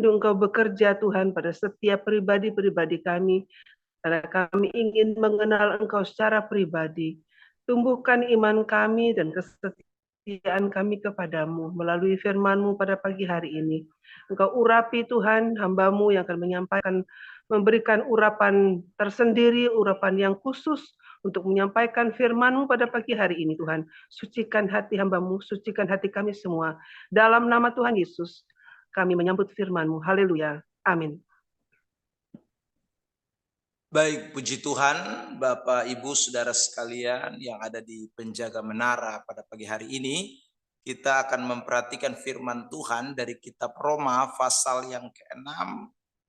rindu Engkau bekerja Tuhan pada setiap pribadi-pribadi kami, karena kami ingin mengenal Engkau secara pribadi. Tumbuhkan iman kami dan kesetiaan kami kepadamu melalui firman-Mu pada pagi hari ini. Engkau urapi Tuhan hamba-Mu yang akan menyampaikan, memberikan urapan tersendiri, urapan yang khusus untuk menyampaikan firman-Mu pada pagi hari ini Tuhan. Sucikan hati hamba-Mu, sucikan hati kami semua. Dalam nama Tuhan Yesus, kami menyambut firman-Mu. Haleluya. Amin. Baik, puji Tuhan, Bapak, Ibu, Saudara sekalian yang ada di penjaga menara pada pagi hari ini. Kita akan memperhatikan firman Tuhan dari kitab Roma pasal yang ke-6,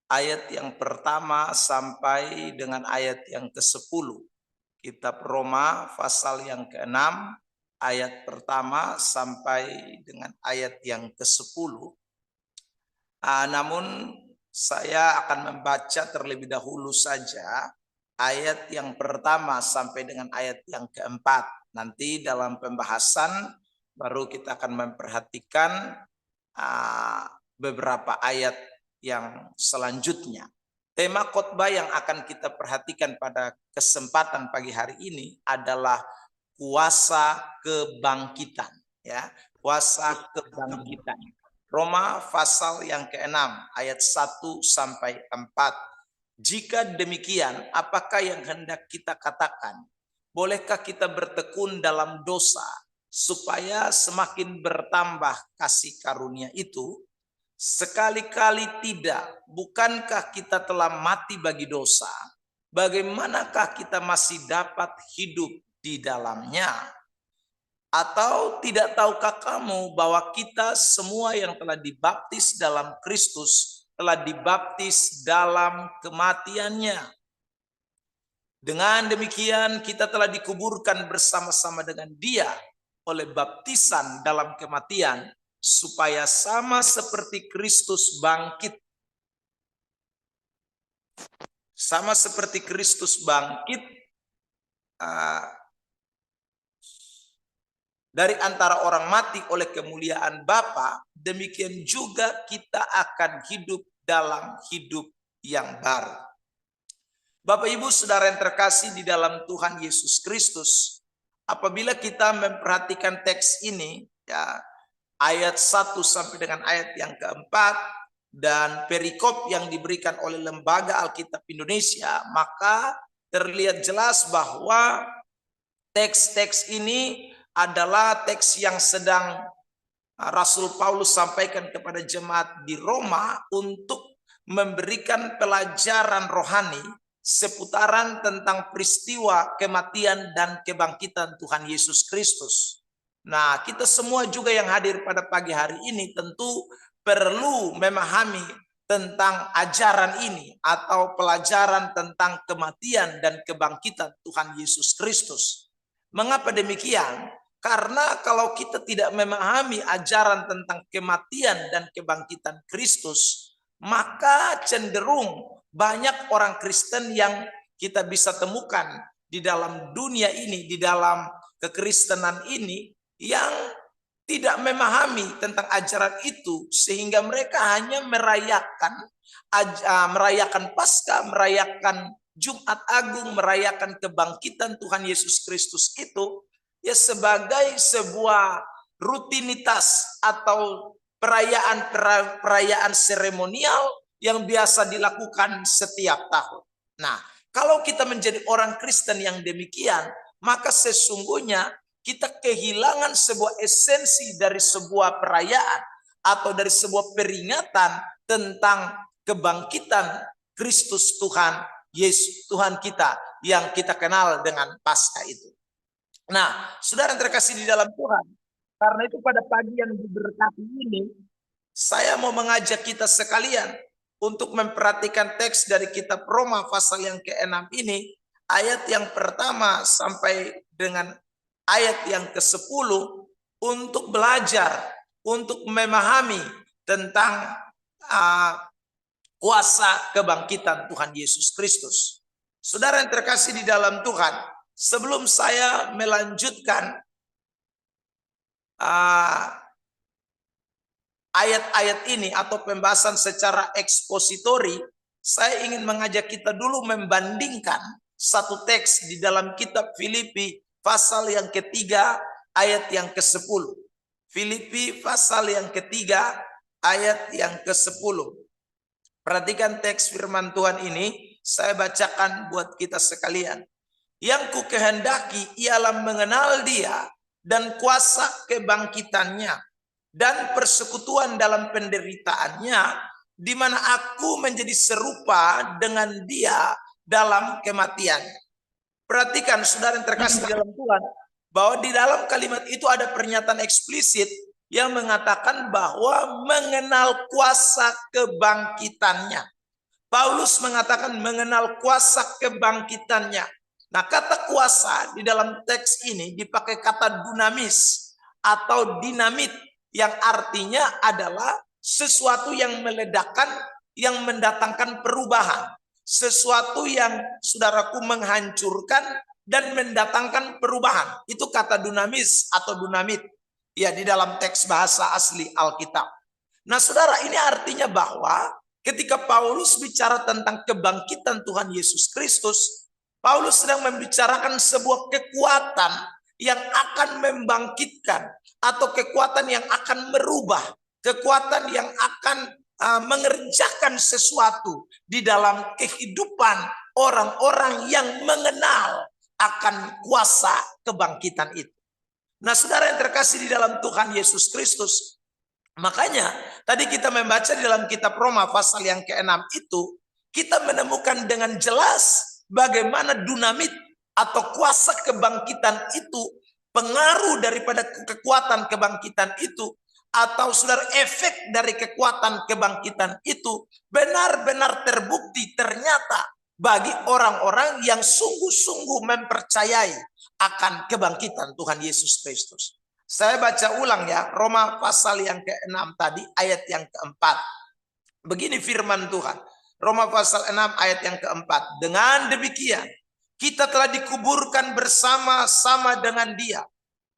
ayat yang pertama sampai dengan ayat yang ke-10. Kitab Roma pasal yang ke-6, ayat pertama sampai dengan ayat yang ke-10. Namun saya akan membaca terlebih dahulu saja ayat yang pertama sampai dengan ayat yang keempat. Nanti dalam pembahasan baru kita akan memperhatikan beberapa ayat yang selanjutnya. Tema khotbah yang akan kita perhatikan pada kesempatan pagi hari ini adalah kuasa kebangkitan, ya, kuasa kebangkitan. Roma pasal yang ke-6 ayat 1 sampai 4. Jika demikian, apakah yang hendak kita katakan? Bolehkah kita bertekun dalam dosa supaya semakin bertambah kasih karunia itu? Sekali-kali tidak. Bukankah kita telah mati bagi dosa? Bagaimanakah kita masih dapat hidup di dalamnya? Atau tidak tahukah kamu bahwa kita semua yang telah dibaptis dalam Kristus telah dibaptis dalam kematiannya? Dengan demikian kita telah dikuburkan bersama-sama dengan Dia oleh baptisan dalam kematian, supaya sama seperti Kristus bangkit. Sama seperti Kristus bangkit dari antara orang mati oleh kemuliaan Bapa, demikian juga kita akan hidup dalam hidup yang baru. Bapak, Ibu, Saudara yang terkasih di dalam Tuhan Yesus Kristus, apabila kita memperhatikan teks ini, ya, ayat 1 sampai dengan ayat yang keempat, dan perikop yang diberikan oleh Lembaga Alkitab Indonesia, maka terlihat jelas bahwa teks-teks ini adalah teks yang sedang Rasul Paulus sampaikan kepada jemaat di Roma untuk memberikan pelajaran rohani seputaran tentang peristiwa kematian dan kebangkitan Tuhan Yesus Kristus. Nah, kita semua juga yang hadir pada pagi hari ini tentu perlu memahami tentang ajaran ini atau pelajaran tentang kematian dan kebangkitan Tuhan Yesus Kristus. Mengapa demikian? Karena kalau kita tidak memahami ajaran tentang kematian dan kebangkitan Kristus, maka cenderung banyak orang Kristen yang kita bisa temukan di dalam dunia ini, di dalam kekristenan ini, yang tidak memahami tentang ajaran itu, sehingga mereka hanya merayakan Paskah, merayakan Jumat Agung, merayakan kebangkitan Tuhan Yesus Kristus itu ya sebagai sebuah rutinitas atau perayaan seremonial yang biasa dilakukan setiap tahun. Nah, kalau kita menjadi orang Kristen yang demikian, maka sesungguhnya kita kehilangan sebuah esensi dari sebuah perayaan atau dari sebuah peringatan tentang kebangkitan Kristus Tuhan Yesus Tuhan kita yang kita kenal dengan Paskah itu. Nah, saudara yang terkasih di dalam Tuhan, karena itu pada pagi yang diberkati ini, saya mau mengajak kita sekalian untuk memperhatikan teks dari kitab Roma pasal yang ke-6 ini, ayat yang pertama sampai dengan ayat yang ke-10, untuk belajar, untuk memahami tentang kuasa kebangkitan Tuhan Yesus Kristus. Saudara yang terkasih di dalam Tuhan, sebelum saya melanjutkan, ayat-ayat ini atau pembahasan secara ekspositori, saya ingin mengajak kita dulu membandingkan satu teks di dalam kitab Filipi pasal yang ketiga ayat yang ke-10. Filipi pasal yang ketiga ayat yang ke-10. Perhatikan teks firman Tuhan ini, saya bacakan buat kita sekalian. Yang ku kehendaki ialah mengenal Dia dan kuasa kebangkitannya dan persekutuan dalam penderitaannya, di mana aku menjadi serupa dengan Dia dalam kematian. Perhatikan saudara yang terkasih dalam Tuhan, bahwa di dalam kalimat itu ada pernyataan eksplisit yang mengatakan bahwa mengenal kuasa kebangkitannya. Paulus mengatakan mengenal kuasa kebangkitannya. Nah, kata kuasa di dalam teks ini dipakai kata dunamis atau dinamit, yang artinya adalah sesuatu yang meledakkan, yang mendatangkan perubahan. Sesuatu yang saudaraku menghancurkan dan mendatangkan perubahan. Itu kata dunamis atau dunamit. Ya, di dalam teks bahasa asli Alkitab. Nah, saudara, ini artinya bahwa ketika Paulus bicara tentang kebangkitan Tuhan Yesus Kristus, Paulus sedang membicarakan sebuah kekuatan yang akan membangkitkan atau kekuatan yang akan merubah, kekuatan yang akan mengerjakan sesuatu di dalam kehidupan orang-orang yang mengenal akan kuasa kebangkitan itu. Nah, saudara yang terkasih di dalam Tuhan Yesus Kristus, makanya tadi kita membaca di dalam kitab Roma pasal yang ke-6 itu, kita menemukan dengan jelas bagaimana dunamit atau kuasa kebangkitan itu, pengaruh daripada kekuatan kebangkitan itu, atau saudara efek dari kekuatan kebangkitan itu benar-benar terbukti ternyata bagi orang-orang yang sungguh-sungguh mempercayai akan kebangkitan Tuhan Yesus Kristus. Saya baca ulang ya, Roma pasal yang ke-6 tadi ayat yang ke-4. Begini firman Tuhan. Roma pasal 6 ayat yang ke-4. Dengan demikian, kita telah dikuburkan bersama-sama dengan Dia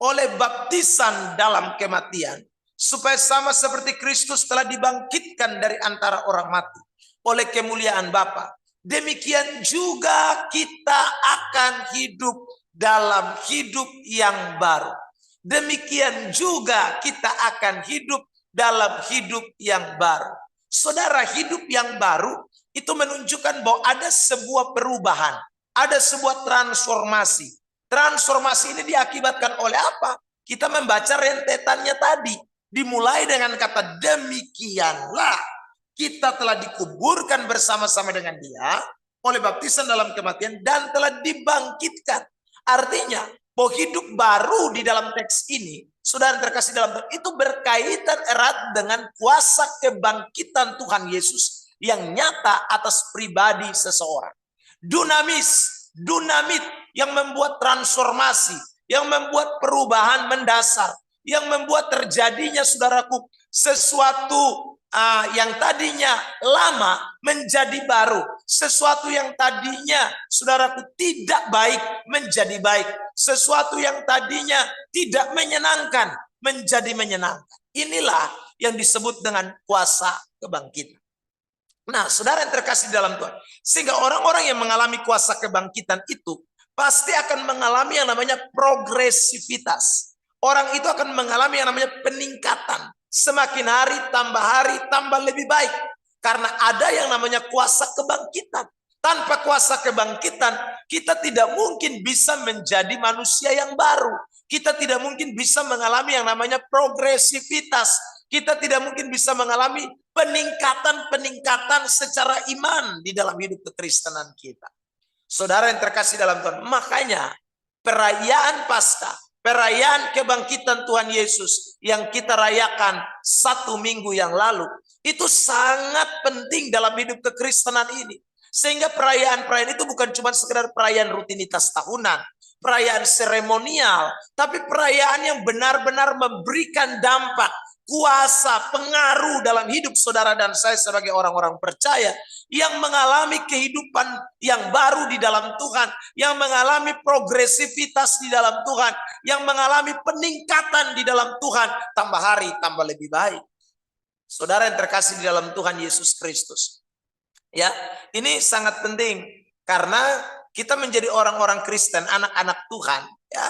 oleh baptisan dalam kematian, supaya sama seperti Kristus telah dibangkitkan dari antara orang mati oleh kemuliaan Bapa. Demikian juga kita akan hidup dalam hidup yang baru. Demikian juga kita akan hidup dalam hidup yang baru. Saudara, hidup yang baru itu menunjukkan bahwa ada sebuah perubahan, ada sebuah transformasi. Transformasi ini diakibatkan oleh apa? Kita membaca rentetannya tadi. Dimulai dengan kata demikianlah kita telah dikuburkan bersama-sama dengan Dia oleh baptisan dalam kematian dan telah dibangkitkan. Artinya bahwa hidup baru di dalam teks ini, saudara terkasih dalam Tuhan, itu berkaitan erat dengan kuasa kebangkitan Tuhan Yesus yang nyata atas pribadi seseorang. Dunamis, dunamit yang membuat transformasi, yang membuat perubahan mendasar, yang membuat terjadinya saudaraku sesuatu yang tadinya lama menjadi baru, sesuatu yang tadinya saudaraku tidak baik menjadi baik, sesuatu yang tadinya tidak menyenangkan menjadi menyenangkan. Inilah yang disebut dengan kuasa kebangkitan. Nah, saudara yang terkasih dalam Tuhan, sehingga orang-orang yang mengalami kuasa kebangkitan itu pasti akan mengalami yang namanya progresivitas. Orang itu akan mengalami yang namanya peningkatan. Semakin hari tambah lebih baik. Karena ada yang namanya kuasa kebangkitan. Tanpa kuasa kebangkitan, kita tidak mungkin bisa menjadi manusia yang baru. Kita tidak mungkin bisa mengalami yang namanya progresivitas. Kita tidak mungkin bisa mengalami peningkatan-peningkatan secara iman di dalam hidup kekristenan kita. Saudara yang terkasih dalam Tuhan, makanya perayaan Paskah, perayaan kebangkitan Tuhan Yesus yang kita rayakan 1 minggu yang lalu, itu sangat penting dalam hidup kekristenan ini. Sehingga perayaan-perayaan itu bukan cuma sekedar perayaan rutinitas tahunan, perayaan seremonial, tapi perayaan yang benar-benar memberikan dampak, kuasa, pengaruh dalam hidup saudara dan saya sebagai orang-orang percaya yang mengalami kehidupan yang baru di dalam Tuhan, yang mengalami progresivitas di dalam Tuhan, yang mengalami peningkatan di dalam Tuhan, tambah hari tambah lebih baik. Saudara yang terkasih di dalam Tuhan Yesus Kristus. Ya, ini sangat penting karena kita menjadi orang-orang Kristen, anak-anak Tuhan, ya.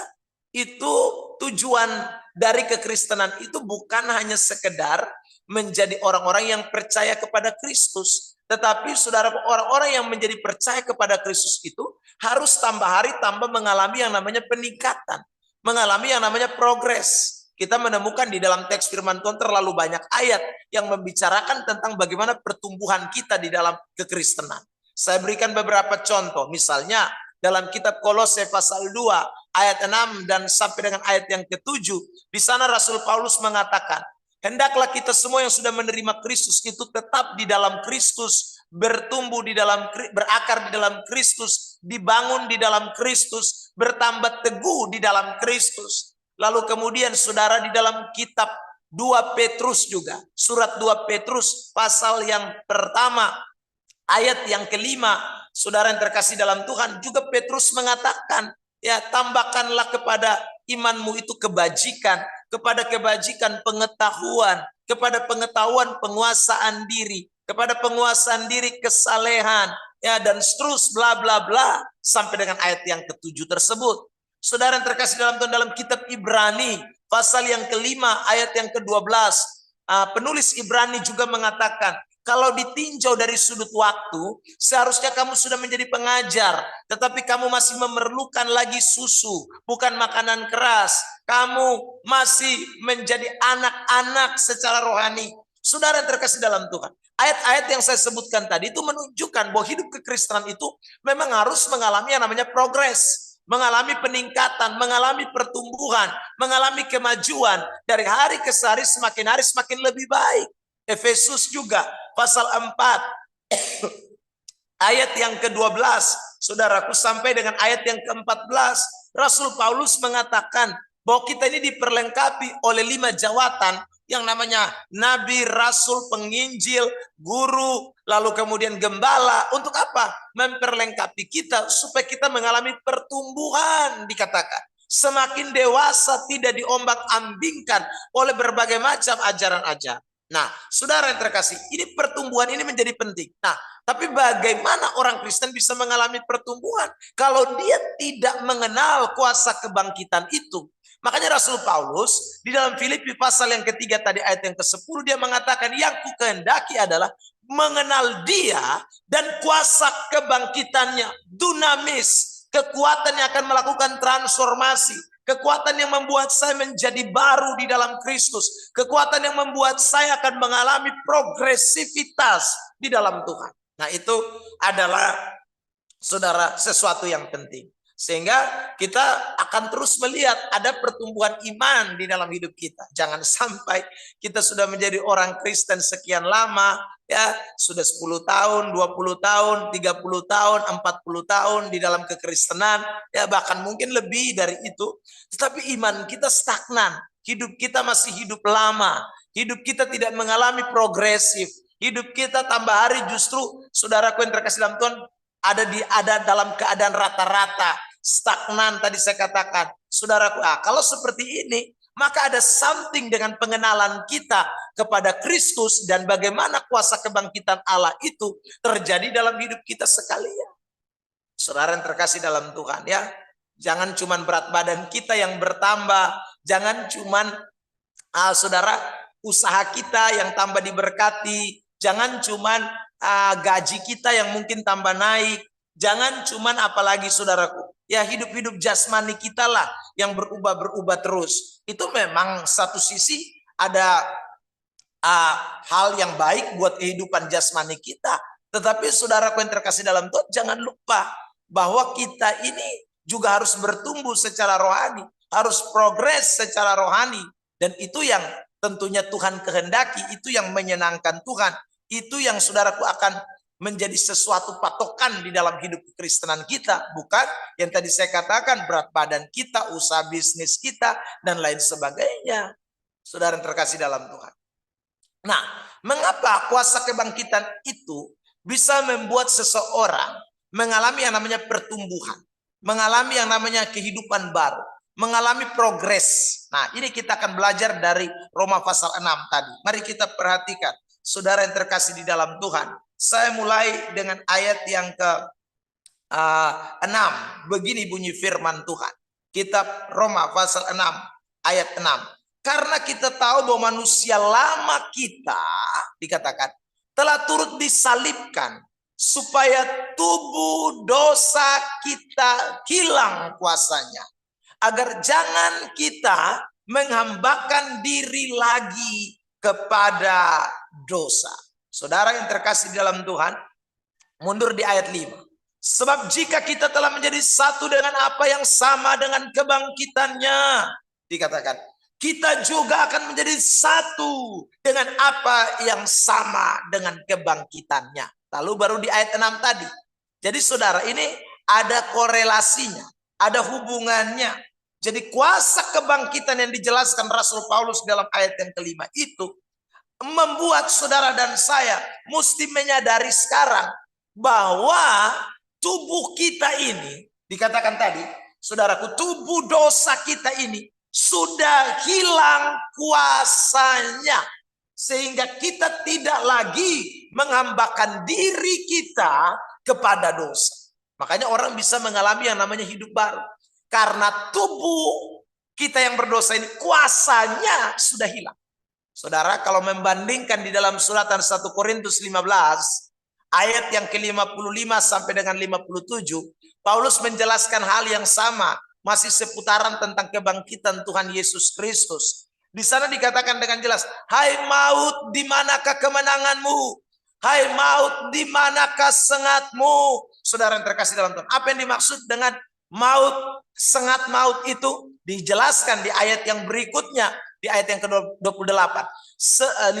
Itu tujuan dari kekristenan itu bukan hanya sekedar menjadi orang-orang yang percaya kepada Kristus, tetapi saudara, orang-orang yang menjadi percaya kepada Kristus itu harus tambah hari tambah mengalami yang namanya peningkatan, mengalami yang namanya progres. Kita menemukan di dalam teks firman Tuhan terlalu banyak ayat yang membicarakan tentang bagaimana pertumbuhan kita di dalam kekristenan. Saya berikan beberapa contoh, misalnya dalam kitab Kolose pasal 2 ayat 6 dan sampai dengan ayat yang ke-7, di sana Rasul Paulus mengatakan, hendaklah kita semua yang sudah menerima Kristus itu tetap di dalam Kristus, bertumbuh di dalam, berakar di dalam Kristus, dibangun di dalam Kristus, bertambah teguh di dalam Kristus. Lalu kemudian saudara di dalam kitab 2 Petrus juga, surat 2 Petrus pasal yang pertama ayat yang ke-5, saudara yang terkasih dalam Tuhan, juga Petrus mengatakan, ya, tambahkanlah kepada imanmu itu kebajikan, kepada kebajikan pengetahuan, kepada pengetahuan penguasaan diri, kepada penguasaan diri kesalehan, ya, dan seterus bla bla bla sampai dengan ayat yang ke-7 tersebut. Saudara yang terkasih dalam Tuhan, dalam kitab Ibrani pasal yang ke-5 ayat yang ke-12, penulis Ibrani juga mengatakan, kalau ditinjau dari sudut waktu, seharusnya kamu sudah menjadi pengajar, tetapi kamu masih memerlukan lagi susu, bukan makanan keras. Kamu masih menjadi anak-anak secara rohani. Saudara yang terkasih dalam Tuhan, ayat-ayat yang saya sebutkan tadi itu menunjukkan bahwa hidup kekristenan itu memang harus mengalami yang namanya progres, mengalami peningkatan, mengalami pertumbuhan, mengalami kemajuan. Dari hari ke hari semakin lebih baik. Efesus juga pasal 4 ayat yang ke-12, saudaraku, sampai dengan ayat yang ke-14, Rasul Paulus mengatakan bahwa kita ini diperlengkapi oleh 5 jawatan yang namanya nabi, rasul, penginjil, guru, lalu kemudian gembala. Untuk apa? Memperlengkapi kita supaya kita mengalami pertumbuhan, dikatakan. Semakin dewasa, tidak diombang-ambingkan oleh berbagai macam ajaran-ajaran. Nah, saudara yang terkasih, ini pertumbuhan ini menjadi penting. Nah, tapi bagaimana orang Kristen bisa mengalami pertumbuhan kalau dia tidak mengenal kuasa kebangkitan itu? Makanya Rasul Paulus di dalam Filipi pasal yang ketiga tadi ayat yang ke-10, dia mengatakan, yang ku kehendaki adalah mengenal dia dan kuasa kebangkitannya, dunamis, kekuatan yang akan melakukan transformasi, kekuatan yang membuat saya menjadi baru di dalam Kristus, kekuatan yang membuat saya akan mengalami progresivitas di dalam Tuhan. Nah, itu adalah, saudara, sesuatu yang penting. Sehingga kita akan terus melihat ada pertumbuhan iman di dalam hidup kita. Jangan sampai kita sudah menjadi orang Kristen sekian lama, ya, sudah 10 tahun, 20 tahun, 30 tahun, 40 tahun di dalam kekristenan, ya, bahkan mungkin lebih dari itu. Tetapi iman kita stagnan, hidup kita masih hidup lama, hidup kita tidak mengalami progresif, hidup kita tambah hari justru, saudaraku yang terkasih dalam Tuhan, ada dalam keadaan rata-rata, stagnan tadi saya katakan. Saudaraku, kalau seperti ini, maka ada something dengan pengenalan kita kepada Kristus dan bagaimana kuasa kebangkitan Allah itu terjadi dalam hidup kita sekalian. Saudara yang terkasih dalam Tuhan, ya, jangan cuman berat badan kita yang bertambah, jangan cuman saudara usaha kita yang tambah diberkati, jangan cuman gaji kita yang mungkin tambah naik, jangan cuman apalagi saudaraku, ya, hidup-hidup jasmani kita lah yang berubah terus. Itu memang satu sisi ada hal yang baik buat kehidupan jasmani kita. Tetapi saudaraku yang terkasih dalam Tuhan, jangan lupa bahwa kita ini juga harus bertumbuh secara rohani, harus progres secara rohani. Dan itu yang tentunya Tuhan kehendaki, itu yang menyenangkan Tuhan. Itu yang saudaraku akan menjadi sesuatu patokan di dalam hidup kekristenan kita. Bukan yang tadi saya katakan berat badan kita, usaha bisnis kita, dan lain sebagainya. Saudara yang terkasih dalam Tuhan. Nah, mengapa kuasa kebangkitan itu bisa membuat seseorang mengalami yang namanya pertumbuhan, mengalami yang namanya kehidupan baru, mengalami progres. Nah, ini kita akan belajar dari Roma pasal 6 tadi. Mari kita perhatikan, saudara yang terkasih di dalam Tuhan. Saya mulai dengan ayat yang ke 6. Begini bunyi firman Tuhan. Kitab Roma pasal 6 ayat 6. Karena kita tahu bahwa manusia lama kita, dikatakan, telah turut disalibkan supaya tubuh dosa kita hilang kuasanya, agar jangan kita menghambakan diri lagi kepada dosa. Saudara yang terkasih dalam Tuhan, mundur di ayat 5. Sebab jika kita telah menjadi satu dengan apa yang sama dengan kebangkitannya, dikatakan, kita juga akan menjadi satu dengan apa yang sama dengan kebangkitannya. Lalu baru di ayat 6 tadi. Jadi saudara, ini ada korelasinya, ada hubungannya. Jadi kuasa kebangkitan yang dijelaskan Rasul Paulus dalam ayat yang kelima itu membuat saudara dan saya mesti menyadari sekarang bahwa tubuh kita ini, dikatakan tadi, saudaraku, tubuh dosa kita ini sudah hilang kuasanya, sehingga kita tidak lagi menghambakan diri kita kepada dosa. Makanya orang bisa mengalami yang namanya hidup baru, karena tubuh kita yang berdosa ini kuasanya sudah hilang. Saudara, kalau membandingkan di dalam suratan 1 Korintus 15 ayat yang ke-55 sampai dengan 57, Paulus menjelaskan hal yang sama, masih seputaran tentang kebangkitan Tuhan Yesus Kristus. Di sana dikatakan dengan jelas, hai maut, di manakah kemenanganmu? Hai maut, di manakah sengatmu? Saudara yang terkasih dalam Tuhan, apa yang dimaksud dengan maut, sengat maut itu dijelaskan di ayat yang berikutnya, di ayat yang ke-58.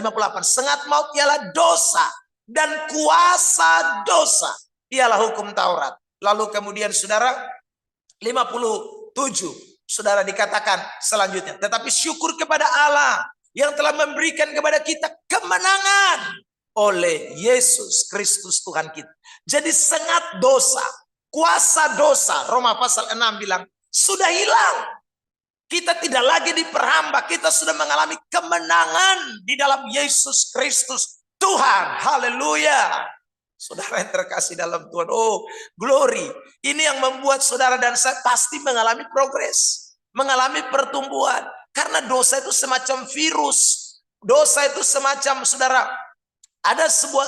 58. Sengat maut ialah dosa, dan kuasa dosa ialah hukum Taurat. Lalu kemudian saudara 57, saudara dikatakan selanjutnya, tetapi syukur kepada Allah yang telah memberikan kepada kita kemenangan oleh Yesus Kristus Tuhan kita. Jadi sengat dosa, kuasa dosa, Roma pasal 6 bilang, sudah hilang. Kita tidak lagi diperhamba, kita sudah mengalami kemenangan di dalam Yesus Kristus Tuhan. Haleluya. Saudara yang terkasih dalam Tuhan, oh glory. Ini yang membuat saudara dan saya pasti mengalami progres, mengalami pertumbuhan. Karena dosa itu semacam virus. Dosa itu semacam, saudara, ada sebuah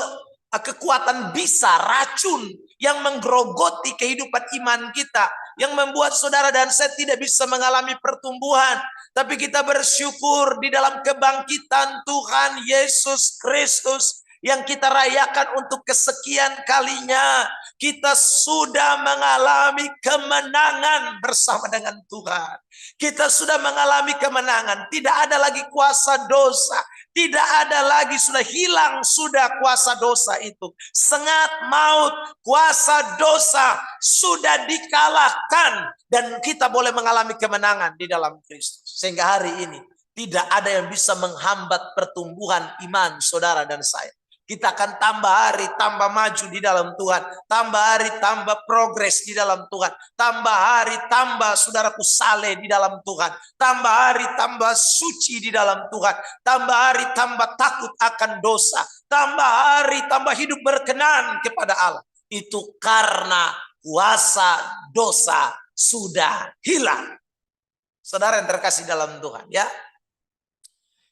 kekuatan bisa, racun yang menggerogoti kehidupan iman kita, yang membuat saudara dan saya tidak bisa mengalami pertumbuhan. Tapi kita bersyukur di dalam kebangkitan Tuhan Yesus Kristus yang kita rayakan untuk kesekian kalinya. Kita sudah mengalami kemenangan bersama dengan Tuhan. Kita sudah mengalami kemenangan. Tidak ada lagi kuasa dosa. Tidak ada lagi, sudah hilang sudah kuasa dosa itu. Sengat maut, kuasa dosa sudah dikalahkan. Dan kita boleh mengalami kemenangan di dalam Kristus. Sehingga hari ini tidak ada yang bisa menghambat pertumbuhan iman saudara dan saya. Kita akan tambah hari, tambah maju di dalam Tuhan. Tambah hari, tambah progres di dalam Tuhan. Tambah hari, tambah saudaraku saleh di dalam Tuhan. Tambah hari, tambah suci di dalam Tuhan. Tambah hari, tambah takut akan dosa. Tambah hari, tambah hidup berkenan kepada Allah. Itu karena kuasa dosa sudah hilang. Saudara yang terkasih dalam Tuhan, ya.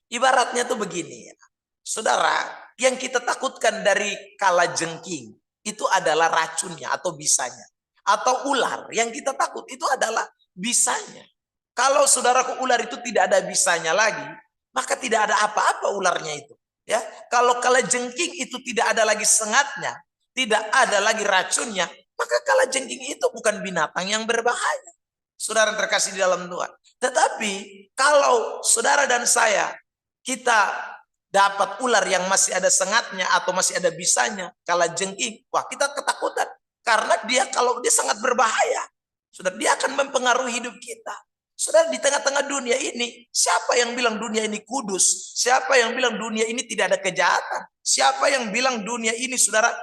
Ibaratnya tuh begini ya. Saudara, yang kita takutkan dari kalajengking itu adalah racunnya atau bisanya. Atau ular, yang kita takut itu adalah bisanya. Kalau saudaraku ular itu tidak ada bisanya lagi, maka tidak ada apa-apa ularnya itu. Ya, kalau kalajengking itu tidak ada lagi sengatnya, tidak ada lagi racunnya, maka kalajengking itu bukan binatang yang berbahaya. Saudara yang terkasih di dalam Tuhan. Tetapi kalau saudara dan saya, kita dapat ular yang masih ada sengatnya atau masih ada bisanya, kalajengking, wah kita ketakutan. Karena kalau dia sangat berbahaya, saudara, dia akan mempengaruhi hidup kita. Saudara, di tengah-tengah dunia ini, siapa yang bilang dunia ini kudus? Siapa yang bilang dunia ini tidak ada kejahatan? Siapa yang bilang dunia ini, saudara,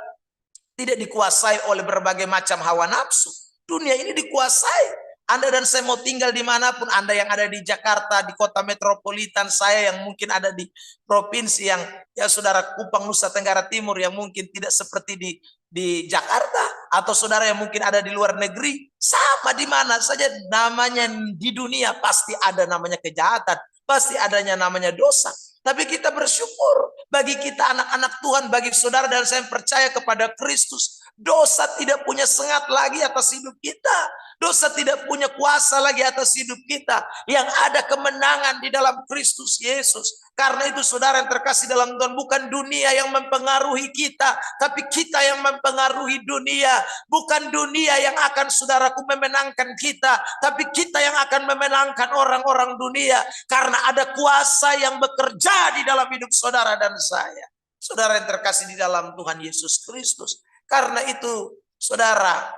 tidak dikuasai oleh berbagai macam hawa nafsu? Dunia ini dikuasai. Anda dan saya mau tinggal dimanapun, Anda yang ada di Jakarta, di kota metropolitan, saya yang mungkin ada di provinsi yang ya saudara Kupang Nusa Tenggara Timur yang mungkin tidak seperti di Jakarta, atau saudara yang mungkin ada di luar negeri, sama di mana saja namanya di dunia pasti ada namanya kejahatan, pasti adanya namanya dosa. Tapi kita bersyukur bagi kita anak-anak Tuhan, bagi saudara dan saya yang percaya kepada Kristus, dosa tidak punya sengat lagi atas hidup kita. Dosa tidak punya kuasa lagi atas hidup kita. Yang ada kemenangan di dalam Kristus Yesus. Karena itu saudara yang terkasih dalam Tuhan, bukan dunia yang mempengaruhi kita, tapi kita yang mempengaruhi dunia. Bukan dunia yang akan saudaraku memenangkan kita, tapi kita yang akan memenangkan orang-orang dunia. Karena ada kuasa yang bekerja di dalam hidup saudara dan saya. Saudara yang terkasih di dalam Tuhan Yesus Kristus. Karena itu saudara,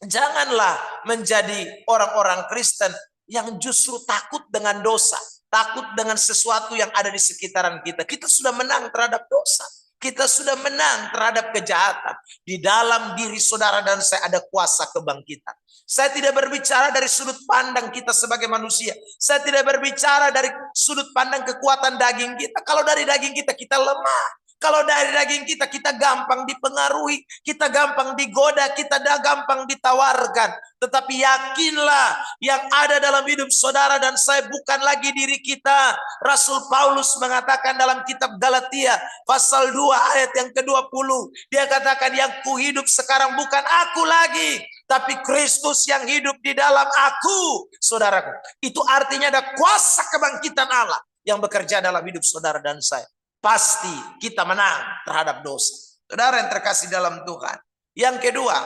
janganlah menjadi orang-orang Kristen yang justru takut dengan dosa, takut dengan sesuatu yang ada di sekitaran kita. Kita sudah menang terhadap dosa. Kita sudah menang terhadap kejahatan. Di dalam diri saudara dan saya ada kuasa kebangkitan. Saya tidak berbicara dari sudut pandang kita sebagai manusia. Saya tidak berbicara dari sudut pandang kekuatan daging kita. Kalau dari daging kita, kita lemah. Kalau dari daging kita, kita gampang dipengaruhi, kita gampang digoda, kita gampang ditawarkan. Tetapi yakinlah yang ada dalam hidup saudara dan saya bukan lagi diri kita. Rasul Paulus mengatakan dalam kitab Galatia pasal 2 ayat yang ke-20. Dia katakan yang kuhidup sekarang bukan aku lagi, tapi Kristus yang hidup di dalam aku. Saudaraku, itu artinya ada kuasa kebangkitan Allah yang bekerja dalam hidup saudara dan saya. Pasti kita menang terhadap dosa. Saudara yang terkasih dalam Tuhan. Yang kedua,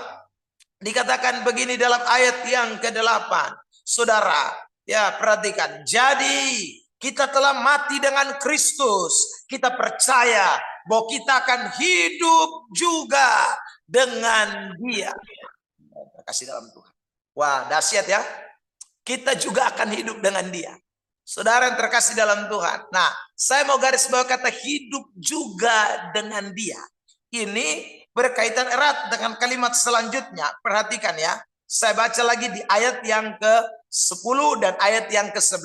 dikatakan begini dalam ayat yang ke-8. Saudara, ya perhatikan. Jadi kita telah mati dengan Kristus. Kita percaya bahwa kita akan hidup juga dengan Dia. Terkasih dalam Tuhan. Wah, dahsyat ya. Kita juga akan hidup dengan Dia. Saudara yang terkasih dalam Tuhan. Nah, saya mau garis bawah kata hidup juga dengan Dia. Ini berkaitan erat dengan kalimat selanjutnya. Perhatikan ya. Saya baca lagi di ayat yang ke-10 dan ayat yang ke-11.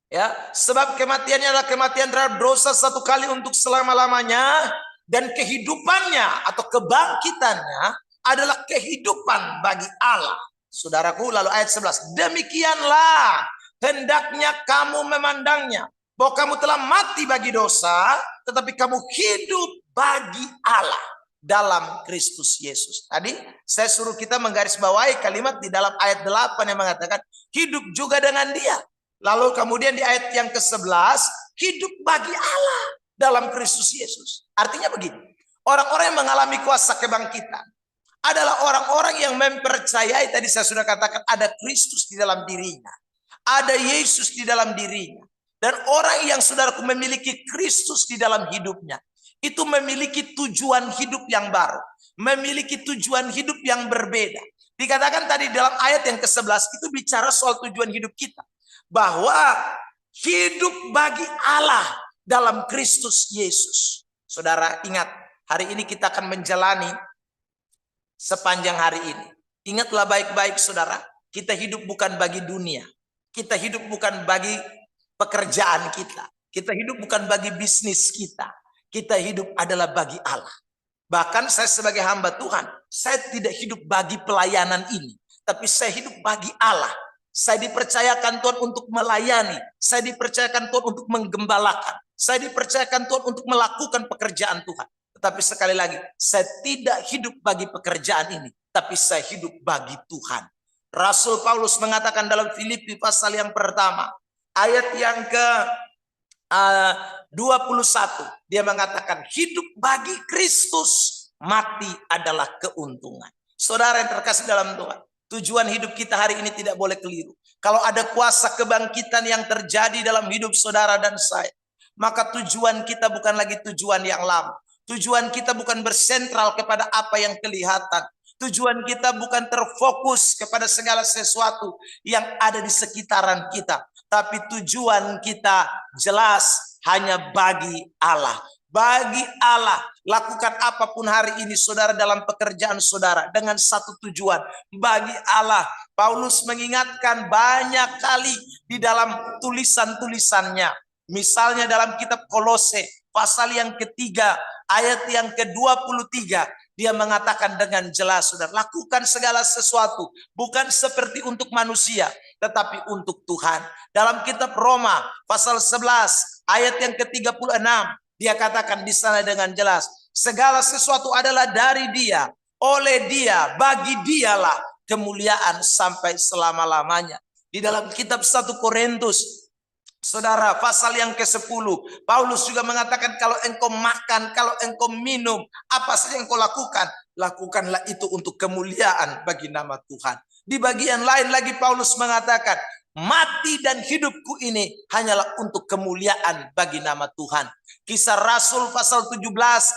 Ya, sebab kematiannya adalah kematian terhadap dosa satu kali untuk selama-lamanya, dan kehidupannya atau kebangkitannya adalah kehidupan bagi Allah. Saudaraku, lalu ayat 11. Demikianlah hendaknya kamu memandangnya, bahwa kamu telah mati bagi dosa, tetapi kamu hidup bagi Allah dalam Kristus Yesus. Tadi saya suruh kita menggarisbawahi kalimat di dalam ayat 8 yang mengatakan hidup juga dengan Dia. Lalu kemudian di ayat yang ke-11, hidup bagi Allah dalam Kristus Yesus. Artinya begini, orang-orang yang mengalami kuasa kebangkitan adalah orang-orang yang mempercayai, tadi saya sudah katakan, ada Kristus di dalam dirinya. Ada Yesus di dalam dirinya. Dan orang yang saudaraku memiliki Kristus di dalam hidupnya, itu memiliki tujuan hidup yang baru. Memiliki tujuan hidup yang berbeda. Dikatakan tadi dalam ayat yang ke-11 itu bicara soal tujuan hidup kita. Bahwa hidup bagi Allah dalam Kristus Yesus. Saudara ingat, hari ini kita akan menjalani sepanjang hari ini. Ingatlah baik-baik saudara, kita hidup bukan bagi dunia. Kita hidup bukan bagi pekerjaan kita. Kita hidup bukan bagi bisnis kita. Kita hidup adalah bagi Allah. Bahkan saya sebagai hamba Tuhan, saya tidak hidup bagi pelayanan ini. Tapi saya hidup bagi Allah. Saya dipercayakan Tuhan untuk melayani. Saya dipercayakan Tuhan untuk menggembalakan. Saya dipercayakan Tuhan untuk melakukan pekerjaan Tuhan. Tetapi sekali lagi, saya tidak hidup bagi pekerjaan ini. Tapi saya hidup bagi Tuhan. Rasul Paulus mengatakan dalam Filipi pasal yang pertama, ayat yang ke-21, dia mengatakan hidup bagi Kristus, mati adalah keuntungan. Saudara yang terkasih dalam Tuhan, tujuan hidup kita hari ini tidak boleh keliru. Kalau ada kuasa kebangkitan yang terjadi dalam hidup saudara dan saya, maka tujuan kita bukan lagi tujuan yang lama. Tujuan kita bukan bersentral kepada apa yang kelihatan. Tujuan kita bukan terfokus kepada segala sesuatu yang ada di sekitaran kita. Tapi tujuan kita jelas hanya bagi Allah. Bagi Allah. Lakukan apapun hari ini saudara dalam pekerjaan saudara dengan satu tujuan, bagi Allah. Paulus mengingatkan banyak kali di dalam tulisan-tulisannya. Misalnya dalam kitab Kolose pasal yang ketiga ayat yang ke-23, dia mengatakan dengan jelas, saudara, lakukan segala sesuatu bukan seperti untuk manusia tetapi untuk Tuhan. Dalam kitab Roma pasal 11 ayat yang ke-36, dia katakan di sana dengan jelas, segala sesuatu adalah dari Dia, oleh Dia, bagi Dialah kemuliaan sampai selama-lamanya. Di dalam kitab 1 Korintus, saudara, pasal yang ke-10, Paulus juga mengatakan kalau engkau makan, kalau engkau minum, apa saja yang engkau lakukan, lakukanlah itu untuk kemuliaan bagi nama Tuhan. Di bagian lain lagi Paulus mengatakan, mati dan hidupku ini hanyalah untuk kemuliaan bagi nama Tuhan. Kisah Rasul pasal 17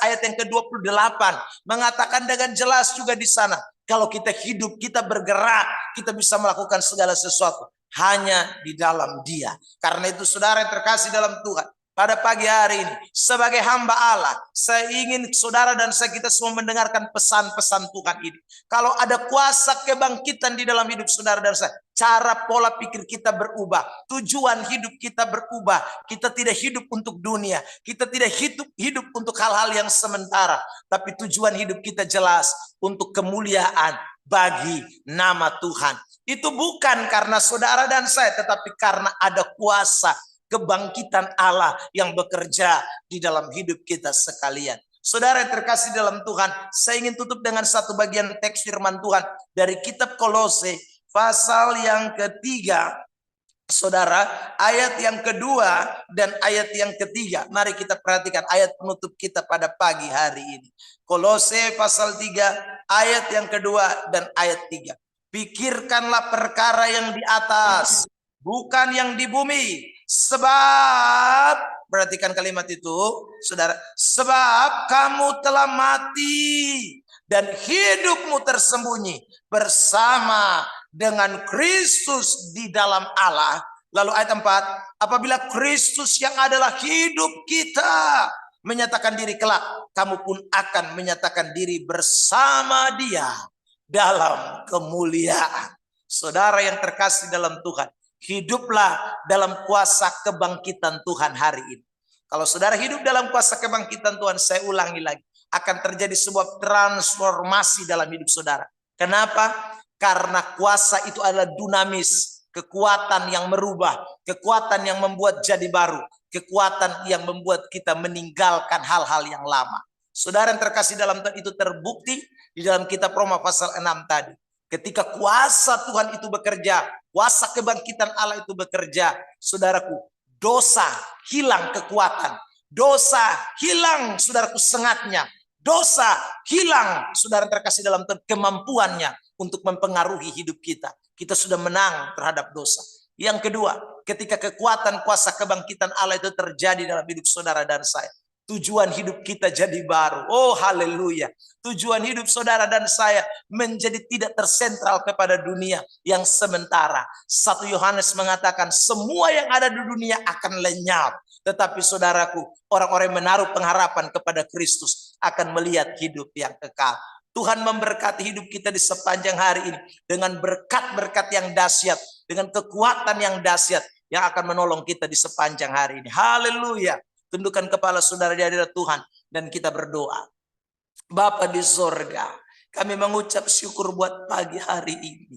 ayat yang ke-28 mengatakan dengan jelas juga di sana, kalau kita hidup, kita bergerak, kita bisa melakukan segala sesuatu hanya di dalam Dia. Karena itu saudara yang terkasih dalam Tuhan, pada pagi hari ini sebagai hamba Allah, saya ingin saudara dan saya kita semua mendengarkan pesan-pesan Tuhan ini. Kalau ada kuasa kebangkitan di dalam hidup saudara dan saya, cara pola pikir kita berubah, tujuan hidup kita berubah. Kita tidak hidup untuk dunia, kita tidak hidup untuk hal-hal yang sementara, tapi tujuan hidup kita jelas untuk kemuliaan bagi nama Tuhan. Itu bukan karena saudara dan saya, tetapi karena ada kuasa kebangkitan Allah yang bekerja di dalam hidup kita sekalian. Saudara yang terkasih dalam Tuhan, saya ingin tutup dengan satu bagian teks firman Tuhan dari kitab Kolose pasal yang ketiga, saudara, ayat yang kedua dan ayat yang ketiga. Mari kita perhatikan ayat penutup kita pada pagi hari ini. Kolose pasal 3 ayat yang kedua dan ayat 3. Pikirkanlah perkara yang di atas, bukan yang di bumi. Sebab, perhatikan kalimat itu, saudara, sebab kamu telah mati dan hidupmu tersembunyi bersama dengan Kristus di dalam Allah. Lalu ayat 4, apabila Kristus yang adalah hidup kita menyatakan diri kelak, kamu pun akan menyatakan diri bersama Dia dalam kemuliaan. Saudara yang terkasih dalam Tuhan, hiduplah dalam kuasa kebangkitan Tuhan hari ini. Kalau saudara hidup dalam kuasa kebangkitan Tuhan, saya ulangi lagi, akan terjadi sebuah transformasi dalam hidup saudara. Kenapa? Karena kuasa itu adalah dinamis, kekuatan yang merubah, kekuatan yang membuat jadi baru, kekuatan yang membuat kita meninggalkan hal-hal yang lama. Saudara yang terkasih dalam Tuhan, itu terbukti di dalam kitab Roma pasal 6 tadi. Ketika kuasa Tuhan itu bekerja, kuasa kebangkitan Allah itu bekerja, saudaraku, dosa hilang kekuatan, dosa hilang saudaraku sengatnya, dosa hilang saudara terkasih dalam Tuhan kemampuannya untuk mempengaruhi hidup kita. Kita sudah menang terhadap dosa. Yang kedua, ketika kekuatan kuasa kebangkitan Allah itu terjadi dalam hidup saudara dan saya, tujuan hidup kita jadi baru. Oh haleluya. Tujuan hidup saudara dan saya menjadi tidak tersentral kepada dunia yang sementara. 1 Yohanes mengatakan semua yang ada di dunia akan lenyap. Tetapi saudaraku, orang-orang yang menaruh pengharapan kepada Kristus akan melihat hidup yang kekal. Tuhan memberkati hidup kita di sepanjang hari ini dengan berkat-berkat yang dahsyat, dengan kekuatan yang dahsyat yang akan menolong kita di sepanjang hari ini. Haleluya. Tundukkan kepala saudara di hadirat Tuhan dan kita berdoa. Bapa di sorga, kami mengucap syukur buat pagi hari ini.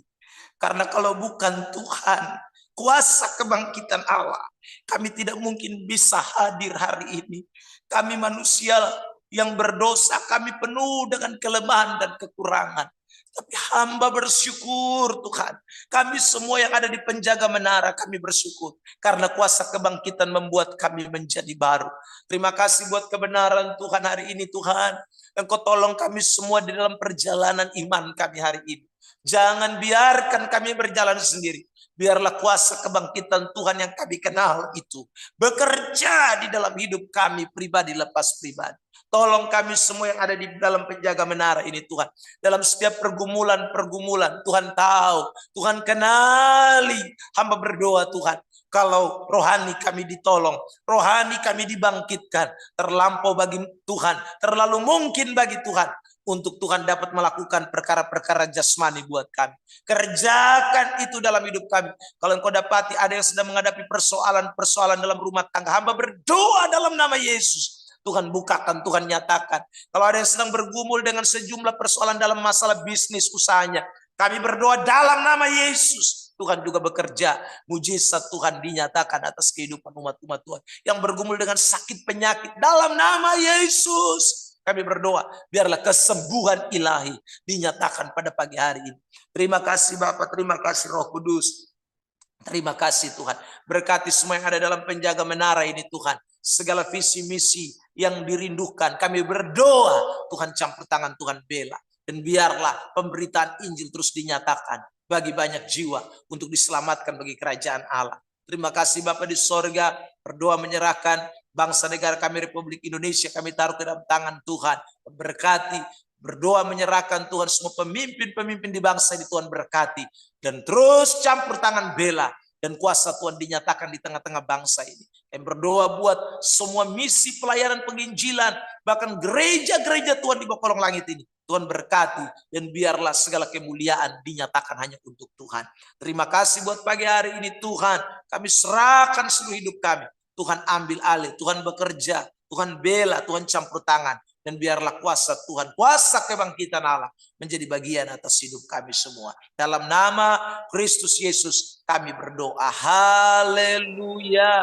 Karena kalau bukan Tuhan, kuasa kebangkitan Allah, kami tidak mungkin bisa hadir hari ini. Kami manusia yang berdosa, kami penuh dengan kelemahan dan kekurangan. Tapi hamba bersyukur Tuhan. Kami semua yang ada di penjaga menara, kami bersyukur. Karena kuasa kebangkitan membuat kami menjadi baru. Terima kasih buat kebenaran Tuhan hari ini Tuhan. Engkau tolong kami semua di dalam perjalanan iman kami hari ini. Jangan biarkan kami berjalan sendiri. Biarlah kuasa kebangkitan Tuhan yang kami kenal itu bekerja di dalam hidup kami pribadi lepas pribadi. Tolong kami semua yang ada di dalam penjaga menara ini Tuhan. Dalam setiap pergumulan-pergumulan Tuhan tahu, Tuhan kenali. Hamba berdoa Tuhan, Kalau rohani kami ditolong, rohani kami dibangkitkan, terlampau bagi Tuhan, terlalu mungkin bagi Tuhan untuk Tuhan dapat melakukan perkara-perkara jasmani buat kami. Kerjakan itu dalam hidup kami. Kalau engkau dapati ada yang sedang menghadapi persoalan-persoalan dalam rumah tangga, hamba berdoa dalam nama Yesus. Tuhan bukakan, Tuhan nyatakan. Kalau ada yang sedang bergumul dengan sejumlah persoalan dalam masalah bisnis usahanya, kami berdoa dalam nama Yesus. Tuhan juga bekerja, mujizat Tuhan dinyatakan atas kehidupan umat-umat Tuhan yang bergumul dengan sakit penyakit dalam nama Yesus. Kami berdoa, biarlah kesembuhan ilahi dinyatakan pada pagi hari ini. Terima kasih Bapak, terima kasih Roh Kudus. Terima kasih Tuhan. Berkati semua yang ada dalam penjaga menara ini Tuhan. Segala visi misi yang dirindukan, kami berdoa Tuhan campur tangan, Tuhan bela. Dan biarlah pemberitaan Injil terus dinyatakan bagi banyak jiwa untuk diselamatkan bagi kerajaan Allah. Terima kasih Bapak di sorga, berdoa menyerahkan bangsa negara kami Republik Indonesia, kami taruh ke dalam tangan Tuhan. Berkati, berdoa menyerahkan Tuhan semua pemimpin-pemimpin di bangsa ini Tuhan berkati. Dan terus campur tangan bela dan kuasa Tuhan dinyatakan di tengah-tengah bangsa ini. Yang berdoa buat semua misi pelayanan penginjilan, bahkan gereja-gereja Tuhan di bawah kolong langit ini. Tuhan berkati dan biarlah segala kemuliaan dinyatakan hanya untuk Tuhan. Terima kasih buat pagi hari ini Tuhan. Kami serahkan seluruh hidup kami. Tuhan ambil alih, Tuhan bekerja, Tuhan bela, Tuhan campur tangan. Dan biarlah kuasa Tuhan, kuasa kebangkitan Allah menjadi bagian atas hidup kami semua. Dalam nama Kristus Yesus kami berdoa. Haleluya.